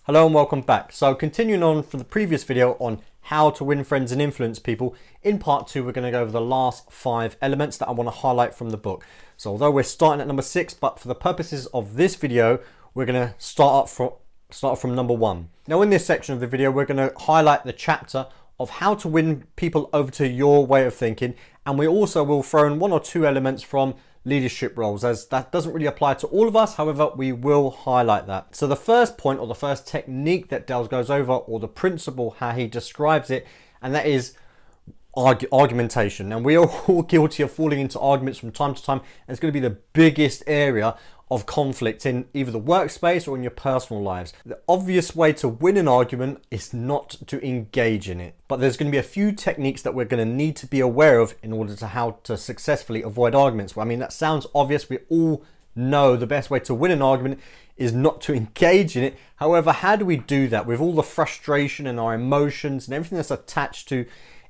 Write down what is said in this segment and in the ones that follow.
Hello and welcome back. So continuing on from the previous video on how to win friends and influence people, in part 2 we're going to go over the last 5 elements that I want to highlight from the book. So although we're starting at number 6, but for the purposes of this video we're going to start from number 1. Now in this section of the video we're going to highlight the chapter of how to win people over to your way of thinking, and we also will throw in 1 or 2 elements from leadership roles, as that doesn't really apply to all of us. However, we will highlight that. So the first point, or the first technique that Dale goes over, or the principle, how he describes it, and that is argumentation. And we are all guilty of falling into arguments from time to time, and it's going to be the biggest area of conflict in either the workspace or in your personal lives. The obvious way to win an argument is not to engage in it, but there's going to be a few techniques that we're going to need to be aware of in order to how to successfully avoid arguments. Well, I mean, that sounds obvious. We all know the best way to win an argument is not to engage in it. However, how do we do that with all the frustration and our emotions and everything that's attached to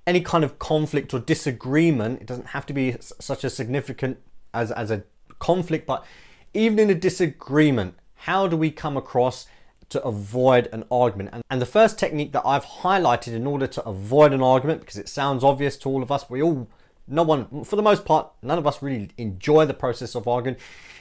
any kind of conflict or disagreement? It doesn't have to be such a significant as a conflict, but even in a disagreement, how do we come across to avoid an argument? And the first technique that I've highlighted in order to avoid an argument, because it sounds obvious to all of us, for the most part, none of us really enjoy the process of arguing.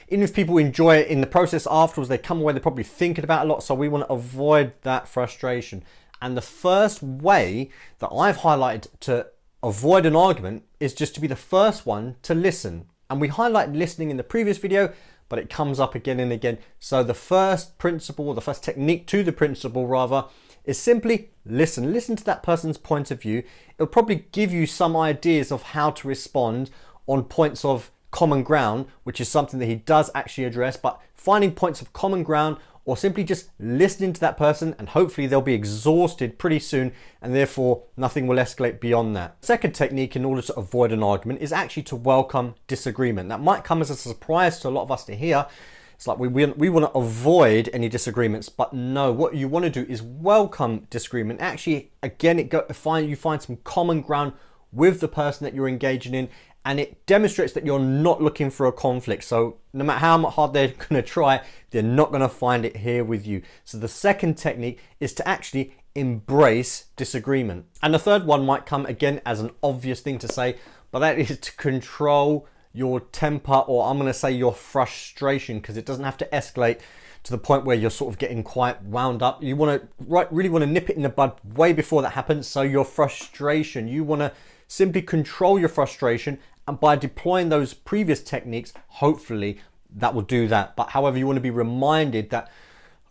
Even if people enjoy it in the process afterwards, they come away, they're probably thinking about it a lot, so we want to avoid that frustration. And the first way that I've highlighted to avoid an argument is just to be the first one to listen. And we highlighted listening in the previous video, but it comes up again and again. So the first principle, or the first technique to the principle rather, is simply listen. Listen to that person's point of view. It'll probably give you some ideas of how to respond on points of common ground, which is something that he does actually address. But finding points of common ground, or simply just listening to that person, and hopefully they'll be exhausted pretty soon, and therefore nothing will escalate beyond that. Second technique in order to avoid an argument is actually to welcome disagreement. That might come as a surprise to a lot of us to hear. It's like we want to avoid any disagreements, but no, what you want to do is welcome disagreement. Actually, again, you find some common ground with the person that you're engaging in, and it demonstrates that you're not looking for a conflict. So no matter how hard they're going to try, they're not going to find it here with you. So the second technique is to actually embrace disagreement. And the third one might come again as an obvious thing to say, but that is to control your temper, or I'm going to say your frustration, because it doesn't have to escalate to the point where you're sort of getting quite wound up. You really want to nip it in the bud way before that happens. So your frustration, you want to simply control your frustration, and by deploying those previous techniques, hopefully that will do that. But however, you want to be reminded that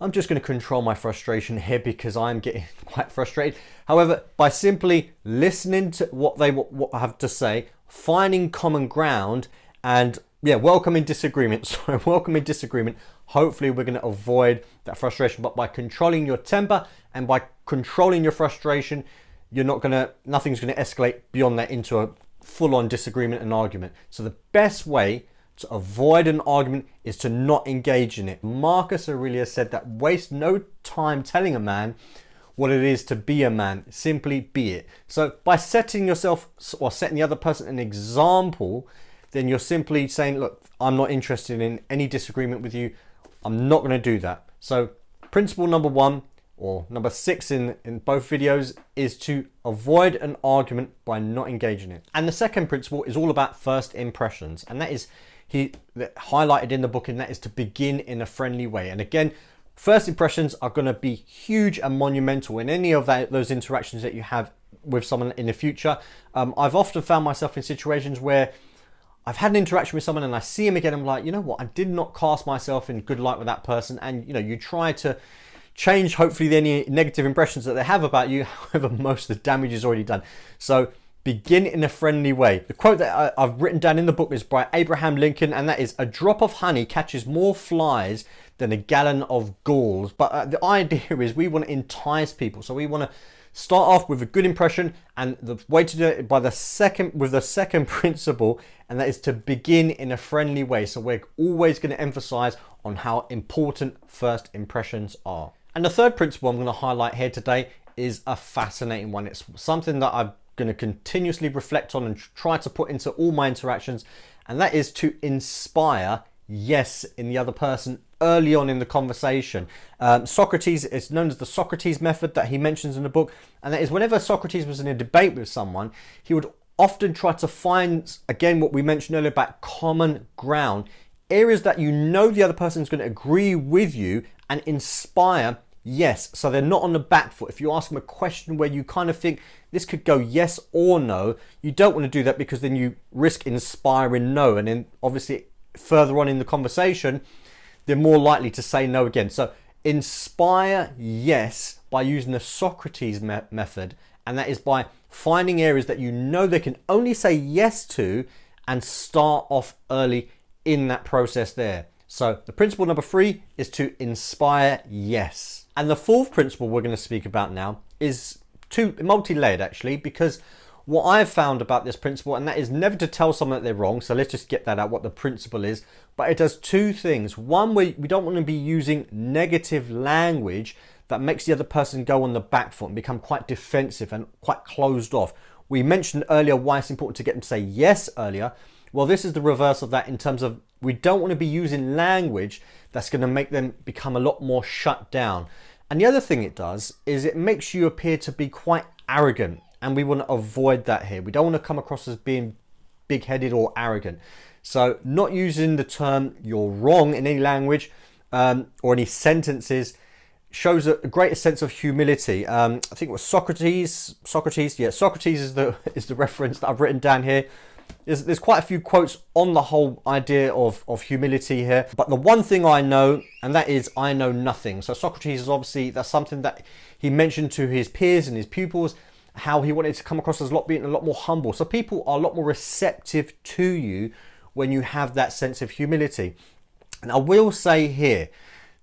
I'm just going to control my frustration here because I'm getting quite frustrated. However, by simply listening to what I have to say, finding common ground, and welcoming disagreement. So welcoming disagreement, hopefully we're going to avoid that frustration. But by controlling your temper and by controlling your frustration, nothing's going to escalate beyond that into a full-on disagreement and argument. So the best way to avoid an argument is to not engage in it. Marcus Aurelius said that waste no time telling a man what it is to be a man, simply be it. So by setting yourself or setting the other person an example, then you're simply saying, look, I'm not interested in any disagreement with you. I'm not going to do that. So principle number 1, or number 6 in both videos, is to avoid an argument by not engaging it. And the second principle is all about first impressions, and that is highlighted in the book, and that is to begin in a friendly way. And again, first impressions are going to be huge and monumental in any of those interactions that you have with someone in the future. I've often found myself in situations where I've had an interaction with someone and I see him again, I'm like, you know what, I did not cast myself in good light with that person. And you try to change hopefully any negative impressions that they have about you. However, most of the damage is already done. So begin in a friendly way. The quote that I've written down in the book is by Abraham Lincoln, and that is, "A drop of honey catches more flies than a gallon of galls." But the idea is we want to entice people. So we want to start off with a good impression, and the way to do it with the second principle, and that is to begin in a friendly way. So we're always going to emphasize on how important first impressions are. And the third principle I'm going to highlight here today is a fascinating one. It's something that I'm going to continuously reflect on and try to put into all my interactions, and that is to inspire yes in the other person early on in the conversation. Socrates, it's known as the Socrates method that he mentions in the book, and that is whenever Socrates was in a debate with someone, he would often try to find, again, what we mentioned earlier about common ground, areas that you know the other person is going to agree with you and inspire yes. So they're not on the back foot. If you ask them a question where you kind of think this could go yes or no, you don't want to do that, because then you risk inspiring no. And then obviously further on in the conversation, they're more likely to say no again. So inspire yes by using the Socrates method. And that is by finding areas that you know they can only say yes to and start off early in that process there. So the principle number 3 is to inspire yes. And the fourth principle we're going to speak about now is multi-layered actually, because what I've found about this principle, and that is never to tell someone that they're wrong. So let's just get that out, what the principle is. But it does two things. One, we don't want to be using negative language that makes the other person go on the back foot and become quite defensive and quite closed off. We mentioned earlier why it's important to get them to say yes earlier. Well, this is the reverse of that, in terms of we don't want to be using language that's going to make them become a lot more shut down. And the other thing it does is it makes you appear to be quite arrogant, and we want to avoid that here. We don't want to come across as being big-headed or arrogant. So not using the term "you're wrong" in any language or any sentences shows a greater sense of humility. I think it was Socrates. Yeah, Socrates is the reference that I've written down here. There's quite a few quotes on the whole idea of humility here. But the one thing I know, and that is I know nothing. So Socrates is obviously, that's something that he mentioned to his peers and his pupils, how he wanted to come across as being a lot more humble. So people are a lot more receptive to you when you have that sense of humility. And I will say here,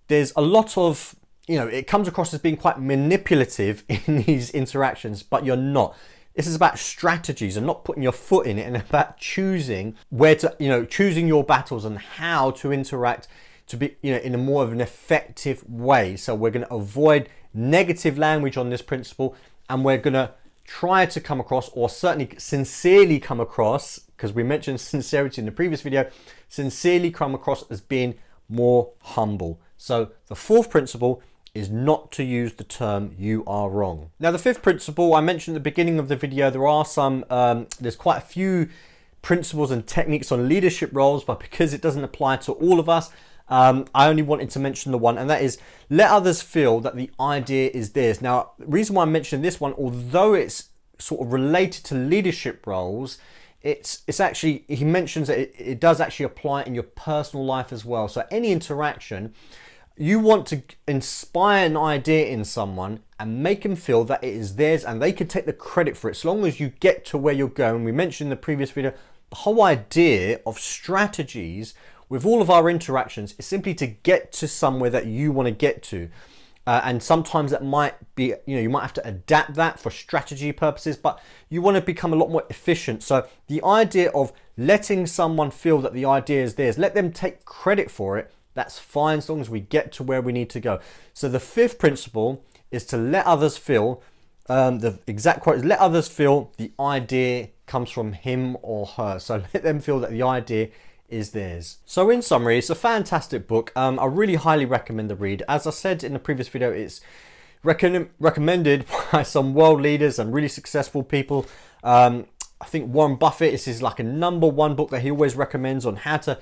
there's a lot of, it comes across as being quite manipulative in these interactions, but you're not. This is about strategies and not putting your foot in it, and about choosing where to, choosing your battles and how to interact to be, in a more of an effective way. So we're going to avoid negative language on this principle, and we're going to try to come across, or certainly sincerely come across, because we mentioned sincerity in the previous video, sincerely come across as being more humble. So the fourth principle is not to use the term "you are wrong." Now the fifth principle I mentioned at the beginning of the video, there are there's quite a few principles and techniques on leadership roles, but because it doesn't apply to all of us, I only wanted to mention the one, and that is let others feel that the idea is theirs. Now the reason why I'm mentioning this one, although it's sort of related to leadership roles, it's actually, he mentions that it does actually apply in your personal life as well. So any interaction, you want to inspire an idea in someone and make them feel that it is theirs and they can take the credit for it, so long as you get to where you're going. We mentioned in the previous video, the whole idea of strategies with all of our interactions is simply to get to somewhere that you want to get to. And sometimes that might be, you might have to adapt that for strategy purposes, but you want to become a lot more efficient. So the idea of letting someone feel that the idea is theirs, let them take credit for it, that's fine, as long as we get to where we need to go. So the fifth principle is to let others feel, the exact quote is, let others feel the idea comes from him or her. So let them feel that the idea is theirs. So in summary, it's a fantastic book. I really highly recommend the read. As I said in the previous video, it's recommended by some world leaders and really successful people. I think Warren Buffett, this is like a #1 book that he always recommends on how to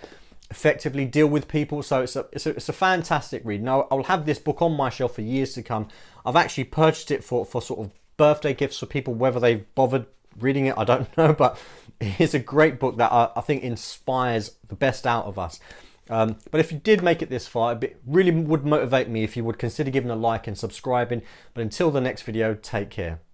effectively deal with people. So it's a fantastic read. Now I'll have this book on my shelf for years to come. I've actually purchased it for sort of birthday gifts for people, whether they've bothered reading it, I don't know, but it's a great book that I think inspires the best out of us. But if you did make it this far, it really would motivate me if you would consider giving a like and subscribing. But until the next video, take care.